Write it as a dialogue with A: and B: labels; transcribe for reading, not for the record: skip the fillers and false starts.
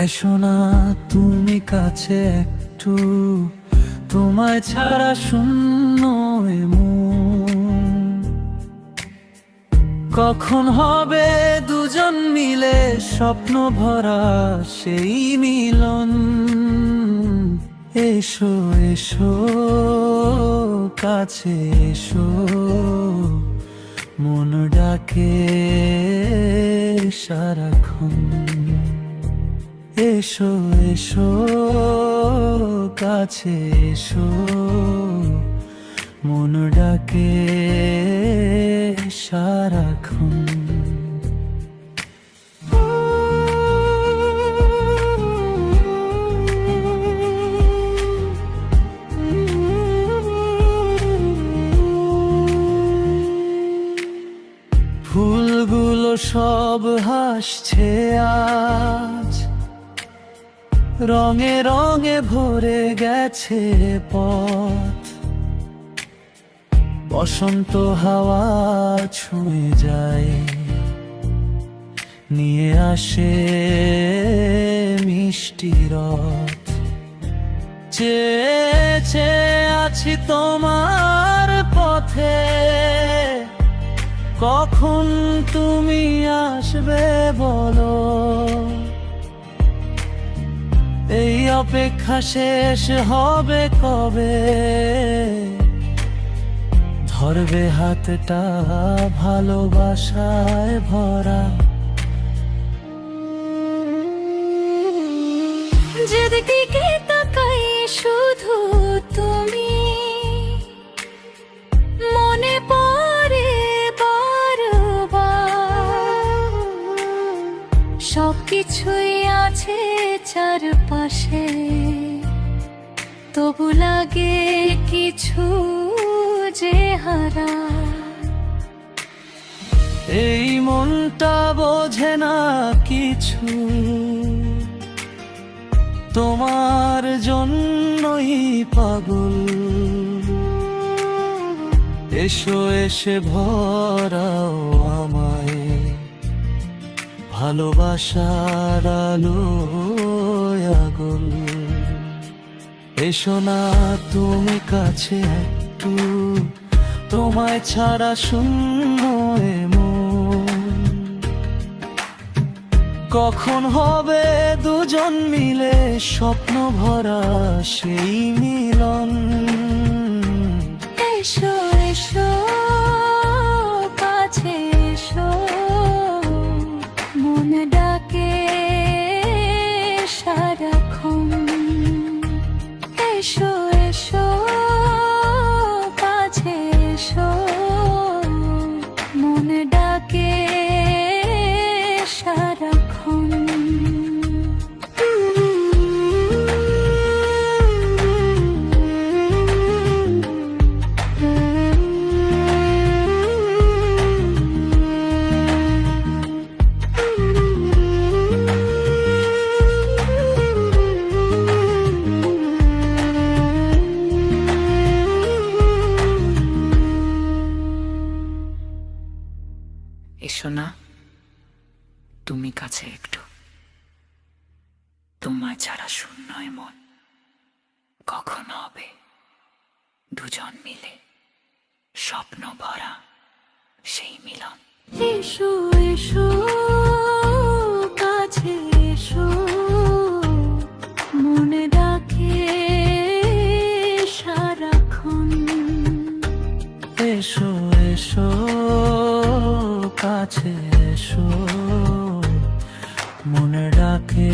A: এসো না তুমি কাছে একটু, তোমায় ছাড়া শূন্য এ মন। কখন হবে দুজন মিলে স্বপ্ন ভরা সেই মিলন। এসো এসো কাছে এসো, মন ডাকে সারাক্ষণ। এসো এসো কাছে এসো, মন ডাকে সারাক্ষণ। ফুলগুলো সব হাসছে আজ, রঙে রঙে ভরে গেছে পথ। বসন্ত হাওয়া ছুঁয়ে যায়, নিয়ে আসে মিষ্টি রথ। চেয়ে চেয়ে আছি তোমার পথে, কখন তুমি আসবে বলো। এই অপেক্ষা শেষ হবে কবে, ধরবে হাতটা ভালোবাসায় ভরা।
B: যেদিকে তাকাই শুধু তুমি, মনে পড়ে বারবার। সবকিছুই আছে চারপাশে, তবু লাগে কিছু যে হারা।
A: এই মনটা বোঝে না কিছু, তোমার জন্যই পাগল। এসো এসে ভরাও আমায় ভালোবাসার আলোয় আগুন। এসো না তুমি কাছে একটু, তোমায় ছাড়া শূন্য এ মন। কখন হবে দুজন মিলে স্বপ্ন ভরা সেই মিলন।
B: এসো এসো কাছে এসো, মন ডাকে সারাক্ষণ। এসো এসো কাছে এসো, মন ডাকে সারাক্ষণ।
C: এসো না তুমি কাছে একটু, তোমায় ছাড়া শূন্য এ মন। কখন হবে দুজন মিলে স্বপ্ন ভরা সেই মিলন।
B: এসো এসো কাছে এসো, মনে ডাকে সারাক্ষণ।
A: এসো এসো কাছে এসো, মনে ডাকে